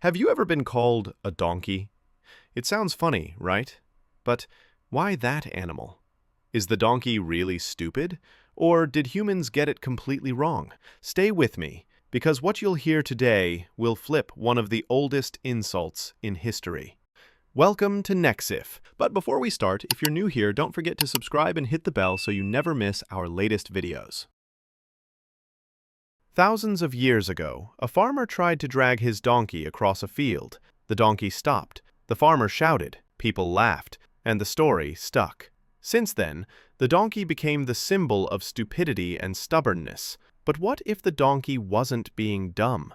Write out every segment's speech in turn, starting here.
Have you ever been called a donkey? It sounds funny, right? But why that animal? Is the donkey really stupid? Or did humans get it completely wrong? Stay with me, because what you'll hear today will flip one of the oldest insults in history. Welcome to NEXIF. But before we start, if you're new here, don't forget to subscribe and hit the bell so you never miss our latest videos. Thousands of years ago, a farmer tried to drag his donkey across a field. The donkey stopped. The farmer shouted, people laughed, and the story stuck. Since then, the donkey became the symbol of stupidity and stubbornness. But what if the donkey wasn't being dumb?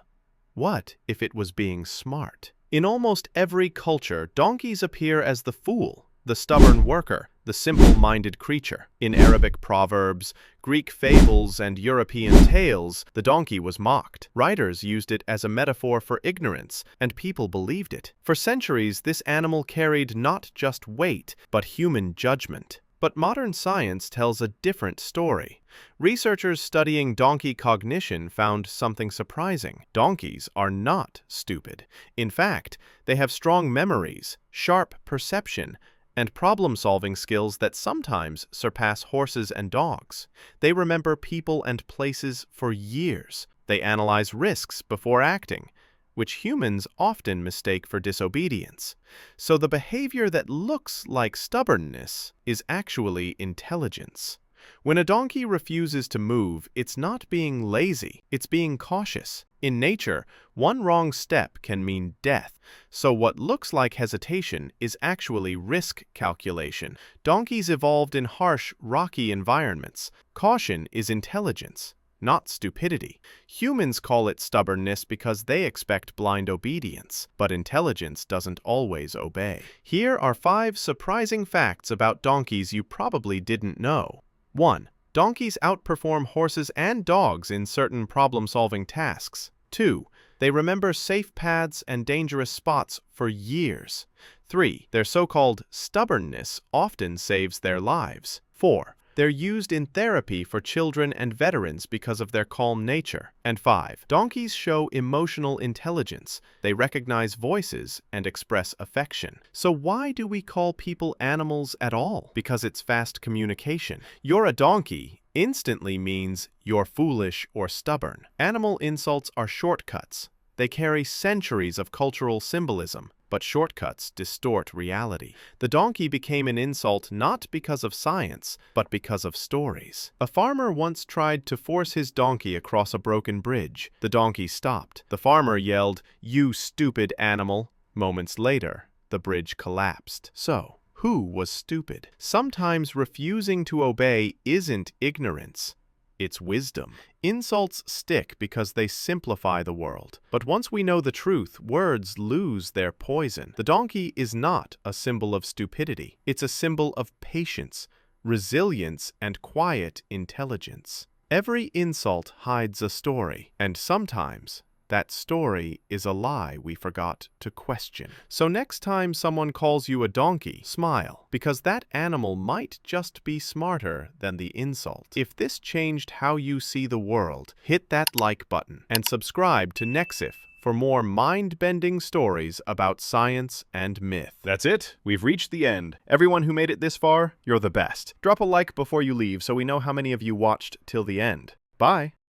What if it was being smart? In almost every culture, donkeys appear as the fool, the stubborn worker, the simple-minded creature. In Arabic proverbs, Greek fables, and European tales, the donkey was mocked. Writers used it as a metaphor for ignorance, and people believed it. For centuries, this animal carried not just weight, but human judgment. But modern science tells a different story. Researchers studying donkey cognition found something surprising. Donkeys are not stupid. In fact, they have strong memories, sharp perception, and problem-solving skills that sometimes surpass horses and dogs. They remember people and places for years. They analyze risks before acting, which humans often mistake for disobedience. So the behavior that looks like stubbornness is actually intelligence. When a donkey refuses to move, it's not being lazy, it's being cautious. In nature, one wrong step can mean death, so what looks like hesitation is actually risk calculation. Donkeys evolved in harsh, rocky environments. Caution is intelligence, not stupidity. Humans call it stubbornness because they expect blind obedience, but intelligence doesn't always obey. Here are 5 surprising facts about donkeys you probably didn't know. 1. Donkeys outperform horses and dogs in certain problem-solving tasks. 2. They remember safe paths and dangerous spots for years. 3. Their so-called stubbornness often saves their lives. 4. They're used in therapy for children and veterans because of their calm nature. And 5. Donkeys show emotional intelligence. They recognize voices and express affection. So why do we call people animals at all? Because it's fast communication. You're a donkey instantly means you're foolish or stubborn. Animal insults are shortcuts. They carry centuries of cultural symbolism. But shortcuts distort reality. The donkey became an insult not because of science, but because of stories. A farmer once tried to force his donkey across a broken bridge. The donkey stopped. The farmer yelled, "You stupid animal!" Moments later, the bridge collapsed. So, who was stupid? Sometimes refusing to obey isn't ignorance. It's wisdom. Insults stick because they simplify the world. But once we know the truth, words lose their poison. The donkey is not a symbol of stupidity. It's a symbol of patience, resilience, and quiet intelligence. Every insult hides a story, and sometimes that story is a lie we forgot to question. So next time someone calls you a donkey, smile, because that animal might just be smarter than the insult. If this changed how you see the world, hit that like button and subscribe to NEXIF for more mind-bending stories about science and myth. That's it. We've reached the end. Everyone who made it this far, you're the best. Drop a like before you leave so we know how many of you watched till the end. Bye.